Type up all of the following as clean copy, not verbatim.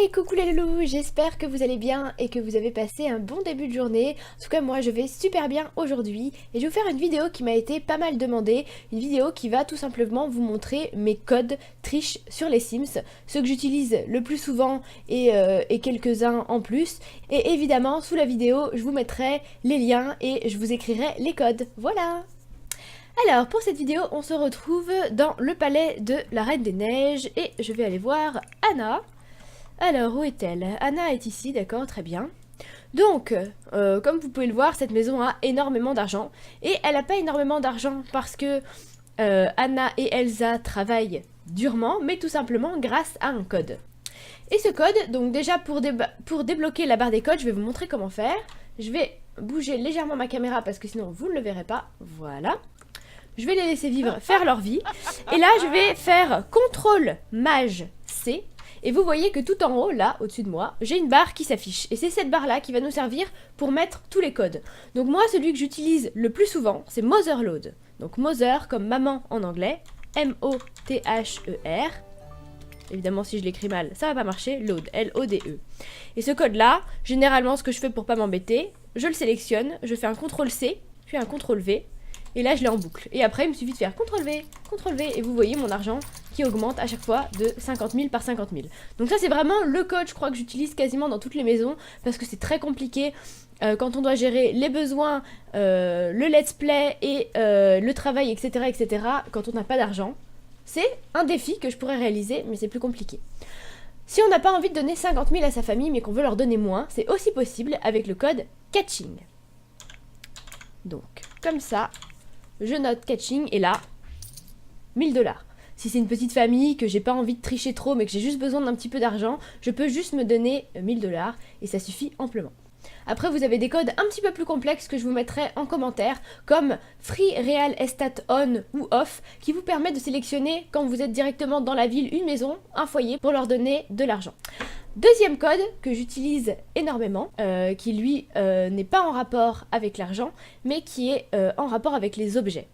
Hey, coucou les loulous, j'espère que vous allez bien et que vous avez passé un bon début de journée. En tout cas moi je vais super bien aujourd'hui et je vais vous faire une vidéo qui m'a été pas mal demandée. Une vidéo qui va tout simplement vous montrer mes codes triche sur les Sims, ceux que j'utilise le plus souvent et quelques-uns en plus. Et évidemment sous la vidéo je vous mettrai les liens et je vous écrirai les codes. Voilà! Alors pour cette vidéo on se retrouve dans le palais de la Reine des Neiges et je vais aller voir Anna. Alors, où est-elle? Anna est ici, d'accord, très bien. Donc, comme vous pouvez le voir, cette maison a énormément d'argent. Et elle n'a pas énormément d'argent parce que Anna et Elsa travaillent durement, mais tout simplement grâce à un code. Et ce code, donc déjà pour débloquer la barre des codes, je vais vous montrer comment faire. Je vais bouger légèrement ma caméra parce que sinon vous ne le verrez pas. Voilà. Je vais les laisser vivre, faire leur vie. Et là, je vais faire CTRL Maj C. Et vous voyez que tout en haut, là, au-dessus de moi, j'ai une barre qui s'affiche. Et c'est cette barre-là qui va nous servir pour mettre tous les codes. Donc moi, celui que j'utilise le plus souvent, c'est Motherload. Donc Mother, comme maman en anglais, M-O-T-H-E-R. Évidemment, si je l'écris mal, ça va pas marcher. Load, L-O-D-E. Et ce code-là, généralement, ce que je fais pour pas m'embêter, je le sélectionne, je fais un CTRL-C, puis un CTRL-V. Et là, je l'ai en boucle. Et après, il me suffit de faire CTRL-V, CTRL-V. Et vous voyez mon argent qui augmente à chaque fois de 50 000 par 50 000. Donc ça, c'est vraiment le code, je crois, que j'utilise quasiment dans toutes les maisons. Parce que c'est très compliqué quand on doit gérer les besoins, le let's play et le travail, etc., etc. Quand on n'a pas d'argent. C'est un défi que je pourrais réaliser, mais c'est plus compliqué. Si on n'a pas envie de donner 50 000 à sa famille, mais qu'on veut leur donner moins, c'est aussi possible avec le code Catching. Donc, comme ça... je note catching et là, 1000 $. Si c'est une petite famille, que j'ai pas envie de tricher trop, mais que j'ai juste besoin d'un petit peu d'argent, je peux juste me donner 1000 $ et ça suffit amplement. Après, vous avez des codes un petit peu plus complexes que je vous mettrai en commentaire, comme Free Real Estate On ou Off, qui vous permet de sélectionner, quand vous êtes directement dans la ville, une maison, un foyer, pour leur donner de l'argent. Deuxième code que j'utilise énormément, qui lui n'est pas en rapport avec l'argent, mais qui est en rapport avec les objets.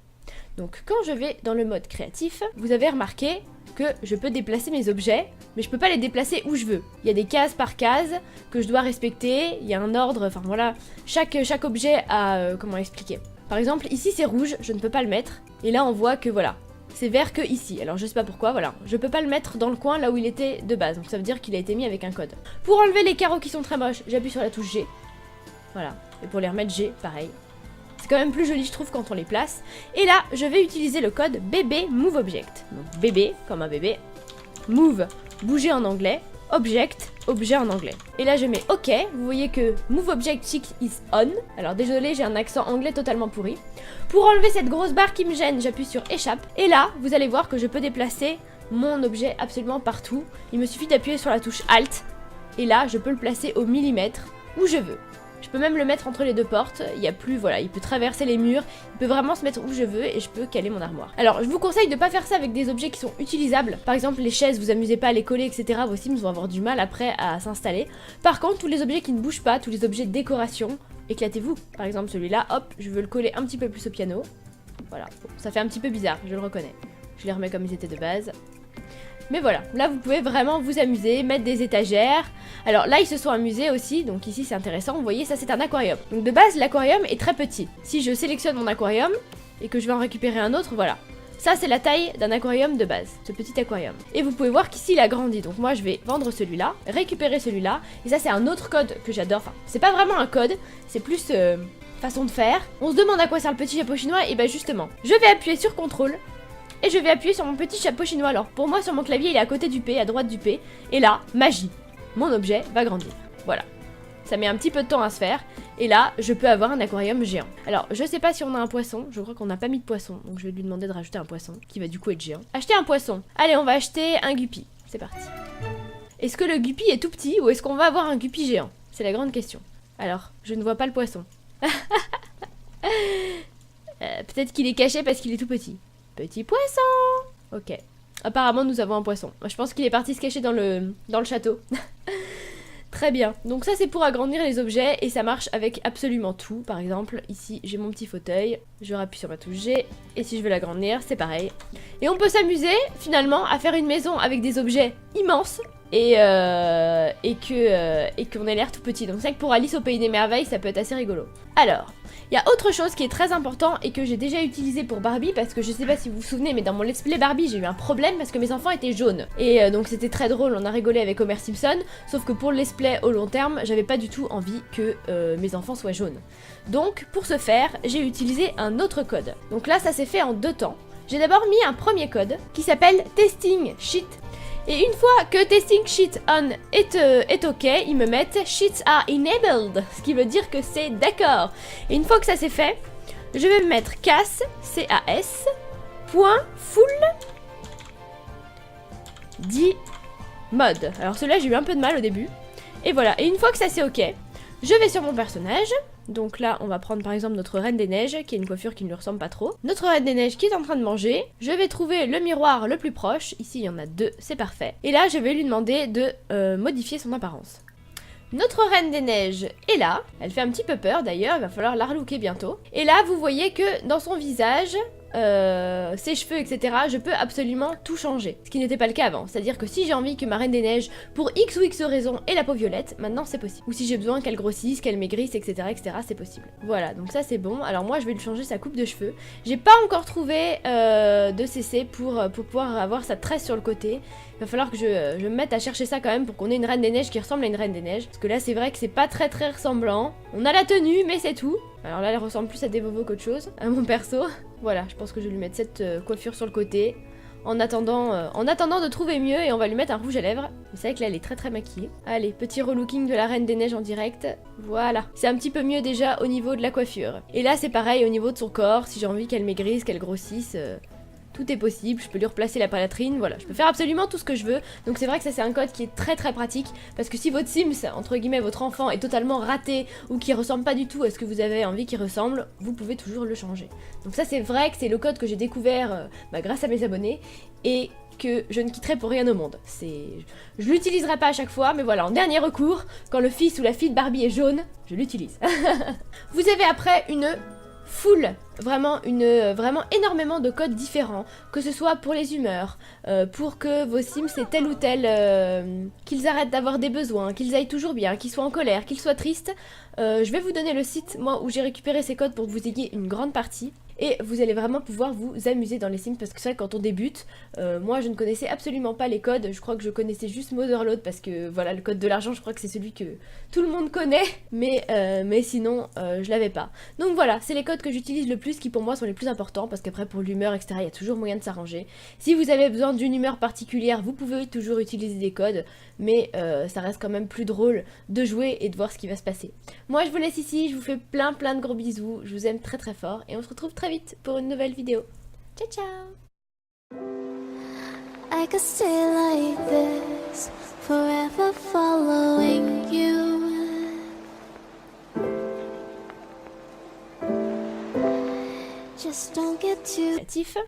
Donc quand je vais dans le mode créatif, vous avez remarqué que je peux déplacer mes objets, mais je peux pas les déplacer où je veux. Il y a des cases par case que je dois respecter, il y a un ordre, enfin voilà, chaque objet a... comment expliquer? Par exemple, ici c'est rouge, je ne peux pas le mettre, et là on voit que voilà, c'est vert que ici. Alors je sais pas pourquoi, voilà. Je peux pas le mettre dans le coin là où il était de base. Donc ça veut dire qu'il a été mis avec un code. Pour enlever les carreaux qui sont très moches, j'appuie sur la touche G. Voilà. Et pour les remettre G, pareil. C'est quand même plus joli je trouve quand on les place. Et là, je vais utiliser le code BB Move Object. Donc bébé, comme un bébé. Move, bouger en anglais. Object, objet en anglais. Et là je mets OK, vous voyez que Move Object Check is on. Alors désolé, j'ai un accent anglais totalement pourri. Pour enlever cette grosse barre qui me gêne, j'appuie sur échappe. Et là, vous allez voir que je peux déplacer mon objet absolument partout. Il me suffit d'appuyer sur la touche Alt. Et là, je peux le placer au millimètre où je veux. Je peux même le mettre entre les deux portes, il y a plus, voilà, il peut traverser les murs, il peut vraiment se mettre où je veux et je peux caler mon armoire. Alors, je vous conseille de pas faire ça avec des objets qui sont utilisables. Par exemple, les chaises, vous amusez pas à les coller, etc. Vos Sims vont avoir du mal après à s'installer. Par contre, tous les objets qui ne bougent pas, tous les objets de décoration, éclatez-vous. Par exemple, celui-là, hop, je veux le coller un petit peu plus au piano. Voilà, bon, ça fait un petit peu bizarre, je le reconnais. Je les remets comme ils étaient de base. Mais voilà, là vous pouvez vraiment vous amuser, mettre des étagères. Alors là ils se sont amusés aussi, donc ici c'est intéressant, vous voyez ça c'est un aquarium. Donc de base l'aquarium est très petit. Si je sélectionne mon aquarium et que je vais en récupérer un autre, voilà. Ça c'est la taille d'un aquarium de base, ce petit aquarium. Et vous pouvez voir qu'ici il a grandi, donc moi je vais vendre celui-là, récupérer celui-là. Et ça c'est un autre code que j'adore, enfin c'est pas vraiment un code, c'est plus façon de faire. On se demande à quoi sert le petit chapeau chinois, et ben justement, je vais appuyer sur CTRL. Et je vais appuyer sur mon petit chapeau chinois. Alors pour moi sur mon clavier il est à côté du P, à droite du P. Et là, magie, mon objet va grandir. Voilà. Ça met un petit peu de temps à se faire. Et là, je peux avoir un aquarium géant. Alors je sais pas si on a un poisson. Je crois qu'on n'a pas mis de poisson. Donc je vais lui demander de rajouter un poisson qui va du coup être géant. Acheter un poisson. Allez, on va acheter un guppy. C'est parti. Est-ce que le guppy est tout petit ou est-ce qu'on va avoir un guppy géant? C'est la grande question. Alors, je ne vois pas le poisson. Peut-être qu'il est caché parce qu'il est tout petit. Petit poisson! Ok. Apparemment, nous avons un poisson. Je pense qu'il est parti se cacher dans le château. Très bien. Donc ça, c'est pour agrandir les objets et ça marche avec absolument tout. Par exemple, ici, j'ai mon petit fauteuil. Je rappuie sur ma touche G. Et si je veux l'agrandir, c'est pareil. Et on peut s'amuser, finalement, à faire une maison avec des objets immenses et qu'on ait l'air tout petit. Donc c'est vrai que pour Alice au Pays des Merveilles, ça peut être assez rigolo. Alors, il y a autre chose qui est très important et que j'ai déjà utilisé pour Barbie, parce que je sais pas si vous vous souvenez, mais dans mon let's play Barbie, j'ai eu un problème parce que mes enfants étaient jaunes. Et donc c'était très drôle, on a rigolé avec Homer Simpson, sauf que pour le let's play au long terme, j'avais pas du tout envie que mes enfants soient jaunes. Donc pour ce faire, j'ai utilisé un autre code. Donc là, ça s'est fait en 2 temps. J'ai d'abord mis un premier code qui s'appelle Testing Sheet. Et une fois que Testing Sheet On est OK, ils me mettent Sheets are enabled, ce qui veut dire que c'est d'accord. Et une fois que ça c'est fait, je vais me mettre CAS, C-A-S, point full dit mode. Alors celui-là, j'ai eu un peu de mal au début. Et voilà, et une fois que ça c'est OK, je vais sur mon personnage. Donc là, on va prendre par exemple notre Reine des Neiges, qui a une coiffure qui ne lui ressemble pas trop. Notre Reine des Neiges qui est en train de manger. Je vais trouver le miroir le plus proche. Ici, il y en a 2, c'est parfait. Et là, je vais lui demander de modifier son apparence. Notre Reine des Neiges est là. Elle fait un petit peu peur d'ailleurs, il va falloir la relooker bientôt. Et là, vous voyez que dans son visage, ses cheveux, etc., je peux absolument tout changer. Ce qui n'était pas le cas avant. C'est-à-dire que si j'ai envie que ma Reine des Neiges, pour X ou X raison, ait la peau violette, maintenant c'est possible. Ou si j'ai besoin qu'elle grossisse, qu'elle maigrisse, etc., c'est possible. Voilà, donc ça c'est bon. Alors moi je vais lui changer sa coupe de cheveux. J'ai pas encore trouvé de CC pour pouvoir avoir sa tresse sur le côté. Il va falloir que je me mette à chercher ça quand même pour qu'on ait une Reine des Neiges qui ressemble à une Reine des Neiges. Parce que là c'est vrai que c'est pas très ressemblant. On a la tenue, mais c'est tout. Alors là elle ressemble plus à des Vovos qu'autre chose, à mon perso. Voilà, je pense que je vais lui mettre cette coiffure sur le côté. En attendant de trouver mieux, et on va lui mettre un rouge à lèvres. C'est vrai que là elle est très maquillée. Allez, petit relooking de la Reine des Neiges en direct. Voilà, c'est un petit peu mieux déjà au niveau de la coiffure. Et là c'est pareil au niveau de son corps, si j'ai envie qu'elle maigrisse, qu'elle grossisse... Tout est possible, je peux lui replacer la poitrine, voilà, je peux faire absolument tout ce que je veux. Donc c'est vrai que ça c'est un code qui est très pratique, parce que si votre Sims, entre guillemets, votre enfant est totalement raté ou qui ressemble pas du tout à ce que vous avez envie qu'il ressemble, vous pouvez toujours le changer. Donc ça c'est vrai que c'est le code que j'ai découvert grâce à mes abonnés et que je ne quitterai pour rien au monde. Je l'utiliserai pas à chaque fois, mais voilà, en dernier recours, quand le fils ou la fille de Barbie est jaune, je l'utilise. Vous avez après une full, vraiment énormément de codes différents, que ce soit pour les humeurs, pour que vos Sims aient tel ou tel, qu'ils arrêtent d'avoir des besoins, qu'ils aillent toujours bien, qu'ils soient en colère, qu'ils soient tristes. Je vais vous donner le site, moi, où j'ai récupéré ces codes pour que vous ayez une grande partie. Et vous allez vraiment pouvoir vous amuser dans les Sims, parce que c'est vrai que quand on débute, moi je ne connaissais absolument pas les codes, je crois que je connaissais juste Motherload, parce que voilà, le code de l'argent, je crois que c'est celui que tout le monde connaît, mais sinon je l'avais pas. Donc voilà, c'est les codes que j'utilise le plus, qui pour moi sont les plus importants, parce qu'après pour l'humeur, etc., il y a toujours moyen de s'arranger. Si vous avez besoin d'une humeur particulière, vous pouvez toujours utiliser des codes, mais ça reste quand même plus drôle de jouer et de voir ce qui va se passer. Moi je vous laisse ici, je vous fais plein de gros bisous, je vous aime très fort, et on se retrouve très vite pour une nouvelle vidéo. Ciao ciao. I could stay like this, forever following you. Just don't get too...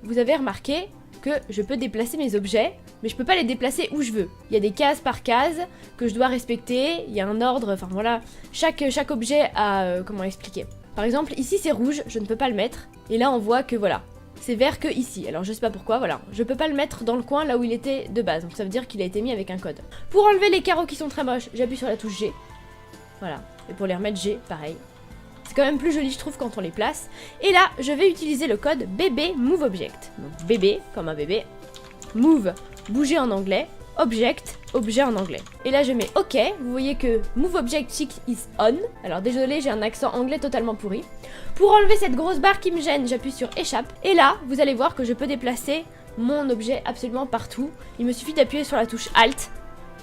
Vous avez remarqué que je peux déplacer mes objets, mais je peux pas les déplacer où je veux. Il y a des cases par case que je dois respecter, il y a un ordre, enfin voilà, chaque objet a... comment expliquer? Par exemple, ici c'est rouge, je ne peux pas le mettre, et là on voit que voilà, c'est vert que ici. Alors je sais pas pourquoi, voilà, je peux pas le mettre dans le coin là où il était de base, donc ça veut dire qu'il a été mis avec un code. Pour enlever les carreaux qui sont très moches, j'appuie sur la touche G, voilà, et pour les remettre G, pareil. C'est quand même plus joli je trouve quand on les place. Et là, je vais utiliser le code BB Move Object. Donc bébé, comme un bébé, Move, bouger en anglais, Object, objet en anglais. Et là je mets OK, vous voyez que Move Object Check is on. Alors désolé, j'ai un accent anglais totalement pourri. Pour enlever cette grosse barre qui me gêne, j'appuie sur Échappe. Et là, vous allez voir que je peux déplacer mon objet absolument partout. Il me suffit d'appuyer sur la touche Alt.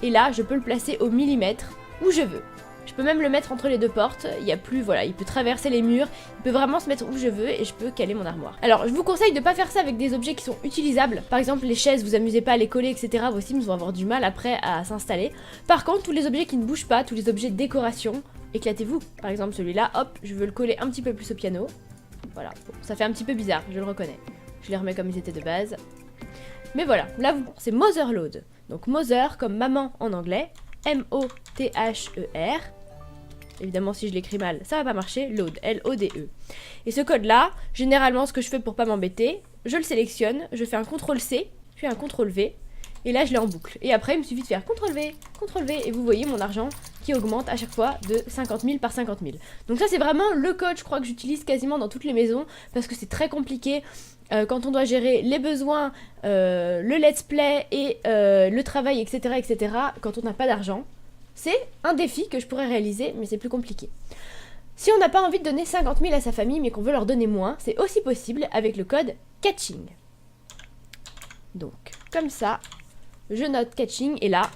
Et là, je peux le placer au millimètre où je veux. Je peux même le mettre entre les deux portes, il y a plus, voilà, il peut traverser les murs, il peut vraiment se mettre où je veux et je peux caler mon armoire. Alors je vous conseille de pas faire ça avec des objets qui sont utilisables, par exemple les chaises, vous amusez pas à les coller, etc. Vos Sims vont avoir du mal après à s'installer. Par contre, tous les objets qui ne bougent pas, tous les objets de décoration, éclatez-vous. Par exemple celui-là, hop, je veux le coller un petit peu plus au piano. Voilà, bon, ça fait un petit peu bizarre, je le reconnais. Je les remets comme ils étaient de base. Mais voilà, là c'est Motherload. Donc Mother comme maman en anglais, M-O-T-H-E-R. Évidemment, si je l'écris mal, ça va pas marcher. Load, L-O-D-E. Et ce code-là, généralement, ce que je fais pour pas m'embêter, je le sélectionne, je fais un CTRL-C, puis un CTRL-V, Et là je l'ai en boucle. Et après il me suffit de faire CTRL-V, CTRL-V. Et vous voyez mon argent qui augmente à chaque fois de 50 000 par 50 000. Donc ça c'est vraiment le code, je crois, que j'utilise quasiment dans toutes les maisons. Parce que c'est très compliqué quand on doit gérer les besoins, le let's play et le travail, etc. etc. quand on n'a pas d'argent. C'est un défi que je pourrais réaliser, mais c'est plus compliqué. Si on n'a pas envie de donner 50 000 à sa famille, mais qu'on veut leur donner moins, c'est aussi possible avec le code catching. Donc, comme ça, je note catching, et là,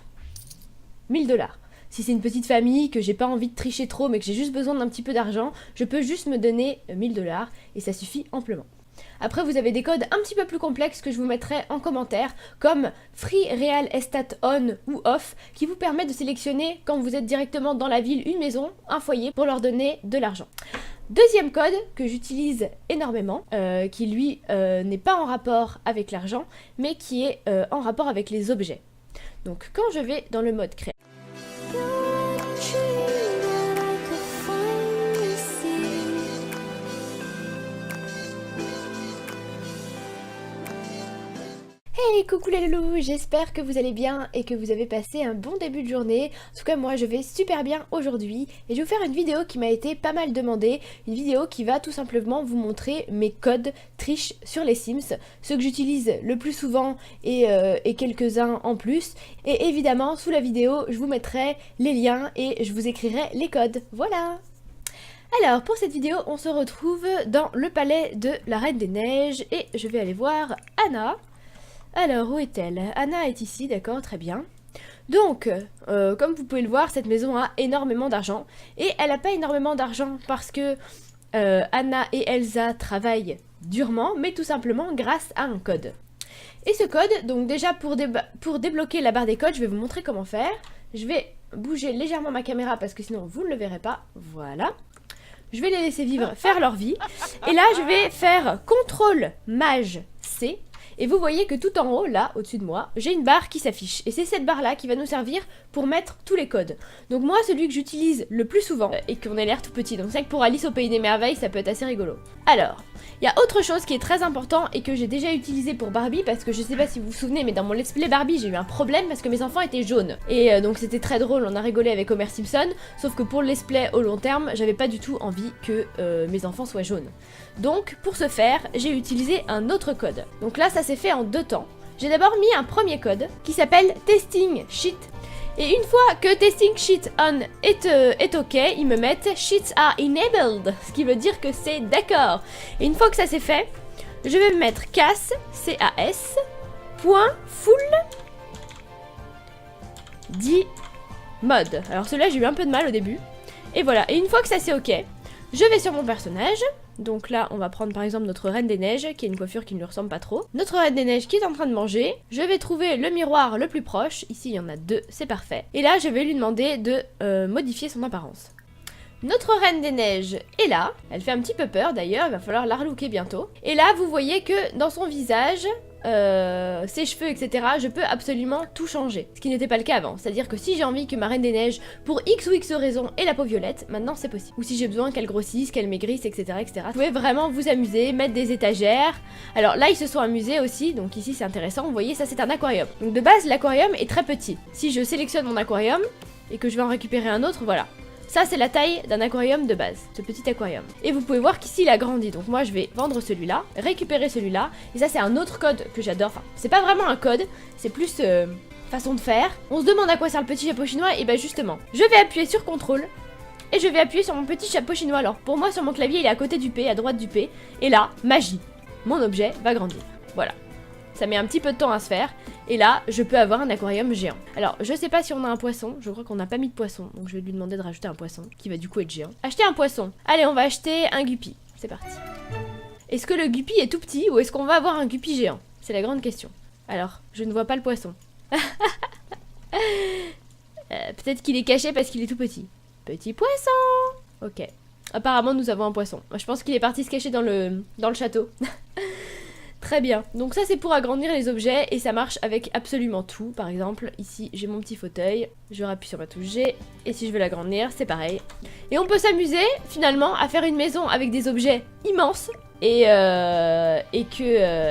1000 $. Si c'est une petite famille, que j'ai pas envie de tricher trop, mais que j'ai juste besoin d'un petit peu d'argent, je peux juste me donner 1000 $, et ça suffit amplement. Après, vous avez des codes un petit peu plus complexes que je vous mettrai en commentaire, comme Free Real Estate On ou Off, qui vous permet de sélectionner, quand vous êtes directement dans la ville, une maison, un foyer, pour leur donner de l'argent. Deuxième code que j'utilise énormément, qui lui n'est pas en rapport avec l'argent, mais qui est en rapport avec les objets. Donc quand je vais dans le mode création, hey, coucou les loulous, j'espère que vous allez bien et que vous avez passé un bon début de journée. En tout cas moi je vais super bien aujourd'hui et je vais vous faire une vidéo qui m'a été pas mal demandée, une vidéo qui va tout simplement vous montrer mes codes triche sur les Sims, ceux que j'utilise le plus souvent et quelques-uns en plus. Et évidemment sous la vidéo je vous mettrai les liens et je vous écrirai les codes, voilà. Alors pour cette vidéo on se retrouve dans le palais de la Reine des Neiges et je vais aller voir Anna. Alors, où est-elle? Anna est ici, d'accord, très bien. Donc, comme vous pouvez le voir, cette maison a énormément d'argent. Et elle n'a pas énormément d'argent parce que Anna et Elsa travaillent durement, mais tout simplement grâce à un code. Et ce code, donc déjà pour débloquer la barre des codes, je vais vous montrer comment faire. Je vais bouger légèrement ma caméra parce que sinon vous ne le verrez pas. Voilà. Je vais les laisser vivre, faire leur vie. Et là, je vais faire CTRL Maj C. Et vous voyez que tout en haut, là, au-dessus de moi, j'ai une barre qui s'affiche. Et c'est cette barre-là qui va nous servir pour mettre tous les codes. Donc moi, celui que j'utilise le plus souvent, et qu'on a l'air tout petit, donc c'est vrai que pour Alice au Pays des Merveilles, ça peut être assez rigolo. Alors, il y a autre chose qui est très important et que j'ai déjà utilisé pour Barbie, parce que je sais pas si vous vous souvenez, mais dans mon let's play Barbie, j'ai eu un problème parce que mes enfants étaient jaunes. Et donc c'était très drôle, on a rigolé avec Homer Simpson, sauf que pour le let's play au long terme, j'avais pas du tout envie que mes enfants soient jaunes. Donc, pour ce faire, j'ai utilisé un autre code. Donc là, ça s'est fait en 2 temps. J'ai d'abord mis un premier code qui s'appelle Testing Sheet. Et une fois que Testing Sheet On est OK, ils me mettent Sheets are enabled, ce qui veut dire que c'est d'accord. Et une fois que ça c'est fait, je vais me mettre CAS, C-A-S, point full dit mode. Alors celui-là, j'ai eu un peu de mal au début. Et voilà, et une fois que ça c'est OK, je vais sur mon personnage. Donc là, on va prendre par exemple notre Reine des Neiges, qui a une coiffure qui ne lui ressemble pas trop. Notre Reine des Neiges qui est en train de manger. Je vais trouver le miroir le plus proche. Ici, il y en a 2, c'est parfait. Et là, je vais lui demander de modifier son apparence. Notre Reine des Neiges est là. Elle fait un petit peu peur d'ailleurs, il va falloir la relooker bientôt. Et là, vous voyez que dans son visage, ses cheveux, etc., je peux absolument tout changer. Ce qui n'était pas le cas avant. C'est-à-dire que si j'ai envie que ma Reine des Neiges, pour X ou X raison, ait la peau violette, maintenant c'est possible. Ou si j'ai besoin qu'elle grossisse, qu'elle maigrisse, etc., etc. Vous pouvez vraiment vous amuser, mettre des étagères. Alors là, ils se sont amusés aussi, donc ici c'est intéressant. Vous voyez, ça c'est un aquarium. Donc de base, l'aquarium est très petit. Si je sélectionne mon aquarium, et que je vais en récupérer un autre, voilà. Ça, c'est la taille d'un aquarium de base, ce petit aquarium. Et vous pouvez voir qu'ici, il a grandi. Donc moi, je vais vendre celui-là, récupérer celui-là. Et ça, c'est un autre code que j'adore. Enfin, c'est pas vraiment un code, c'est plus façon de faire. On se demande à quoi sert le petit chapeau chinois. Et bah justement, je vais appuyer sur CTRL. Et je vais appuyer sur mon petit chapeau chinois. Alors, pour moi, sur mon clavier, il est à côté du P, à droite du P. Et là, magie. Mon objet va grandir. Voilà. Ça met un petit peu de temps à se faire. Et là, je peux avoir un aquarium géant. Alors, je sais pas si on a un poisson. Je crois qu'on n'a pas mis de poisson. Donc, je vais lui demander de rajouter un poisson qui va du coup être géant. Acheter un poisson. Allez, on va acheter un guppy. C'est parti. Est-ce que le guppy est tout petit ou est-ce qu'on va avoir un guppy géant? C'est la grande question. Alors, je ne vois pas le poisson. Peut-être qu'il est caché parce qu'il est tout petit. Petit poisson. Ok. Apparemment, nous avons un poisson. Je pense qu'il est parti se cacher dans le château. Très bien, donc ça c'est pour agrandir les objets et ça marche avec absolument tout. Par exemple, ici j'ai mon petit fauteuil, je rappuie sur ma touche G et si je veux l'agrandir, c'est pareil. Et on peut s'amuser finalement à faire une maison avec des objets immenses et que